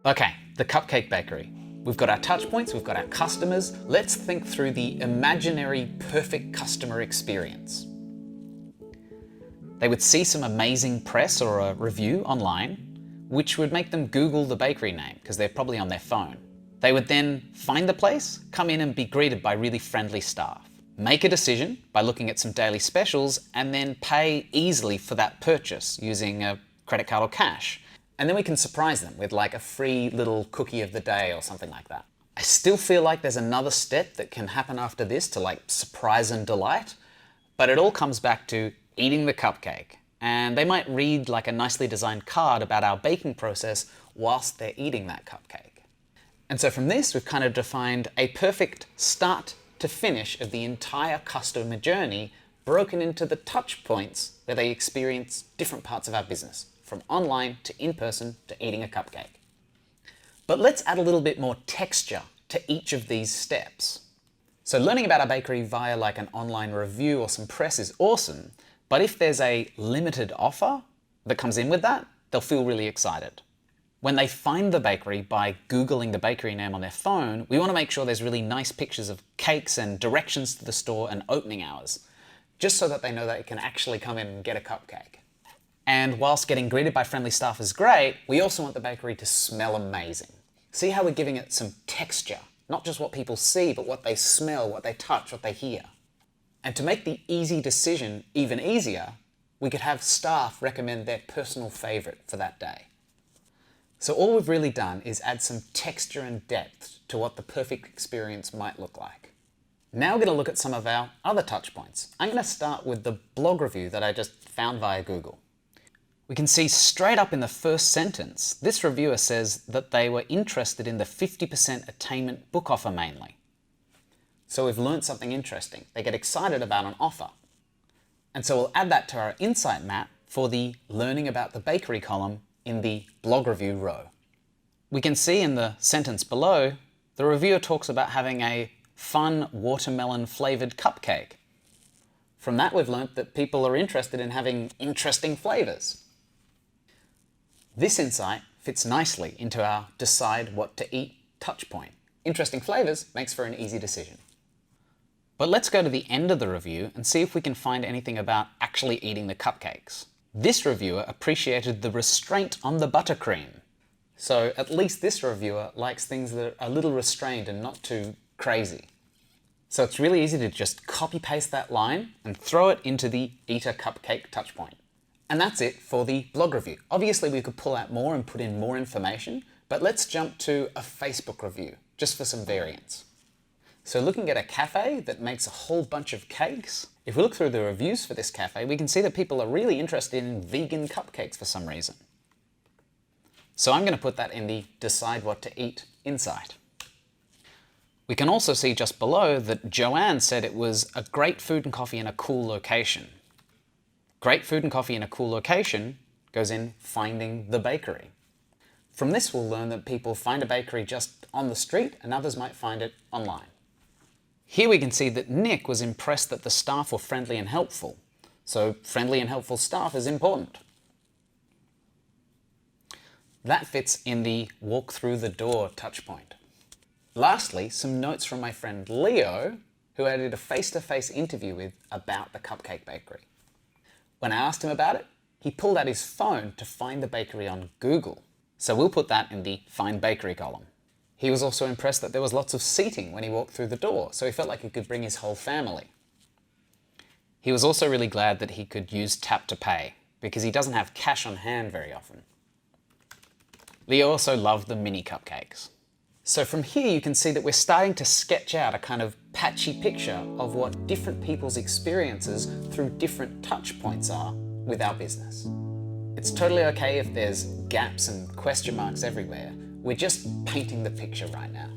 Okay, the cupcake bakery. We've got our touch points, we've got our customers. Let's think through the imaginary perfect customer experience. They would see some amazing press or a review online, which would make them Google the bakery name because they're probably on their phone. They would then find the place, come in and be greeted by really friendly staff. Make a decision by looking at some daily specials and then pay easily for that purchase using a credit card or cash. And then we can surprise them with like a free little cookie of the day or something like that. I still feel like there's another step that can happen after this to like surprise and delight, but it all comes back to eating the cupcake. And they might read like a nicely designed card about our baking process whilst they're eating that cupcake. And so from this, we've kind of defined a perfect start to finish of the entire customer journey, broken into the touch points where they experience different parts of our business, from online to in-person to eating a cupcake. But let's add a little bit more texture to each of these steps. So learning about our bakery via like an online review or some press is awesome, but if there's a limited offer that comes in with that, they'll feel really excited. When they find the bakery by Googling the bakery name on their phone, we want to make sure there's really nice pictures of cakes and directions to the store and opening hours, just so that they know that they can actually come in and get a cupcake. And whilst getting greeted by friendly staff is great, we also want the bakery to smell amazing. See how we're giving it some texture, not just what people see, but what they smell, what they touch, what they hear. And to make the easy decision even easier, we could have staff recommend their personal favorite for that day. So all we've really done is add some texture and depth to what the perfect experience might look like. Now we're going to look at some of our other touch points. I'm going to start with the blog review that I just found via Google. We can see straight up in the first sentence, this reviewer says that they were interested in the 50% attainment book offer mainly. So we've learned something interesting. They get excited about an offer. And so we'll add that to our insight map for the learning about the bakery column in the blog review row. We can see in the sentence below, the reviewer talks about having a fun watermelon flavored cupcake. From that, we've learnt that people are interested in having interesting flavors. This insight fits nicely into our decide what to eat touch point. Interesting flavors makes for an easy decision. But let's go to the end of the review and see if we can find anything about actually eating the cupcakes. This reviewer appreciated the restraint on the buttercream. So at least this reviewer likes things that are a little restrained and not too crazy. So it's really easy to just copy paste that line and throw it into the eat a cupcake touch point. And that's it for the blog review. Obviously we could pull out more and put in more information, but let's jump to a Facebook review just for some variance. So looking at a cafe that makes a whole bunch of cakes, if we look through the reviews for this cafe, we can see that people are really interested in vegan cupcakes for some reason. So I'm going to put that in the decide what to eat insight. We can also see just below that Joanne said it was a great food and coffee in a cool location. Great food and coffee in a cool location goes in finding the bakery. From this, we'll learn that people find a bakery just on the street and others might find it online. Here we can see that Nick was impressed that the staff were friendly and helpful. So friendly and helpful staff is important. That fits in the walk through the door touch point. Lastly, some notes from my friend Leo, who I did a face-to-face interview with about the cupcake bakery. When I asked him about it, he pulled out his phone to find the bakery on Google. So we'll put that in the Find Bakery column. He was also impressed that there was lots of seating when he walked through the door, so he felt like he could bring his whole family. He was also really glad that he could use tap to pay, because he doesn't have cash on hand very often. Leo also loved the mini cupcakes. So from here you can see that we're starting to sketch out a kind of patchy picture of what different people's experiences through different touch points are with our business. It's totally okay if there's gaps and question marks everywhere. We're just painting the picture right now.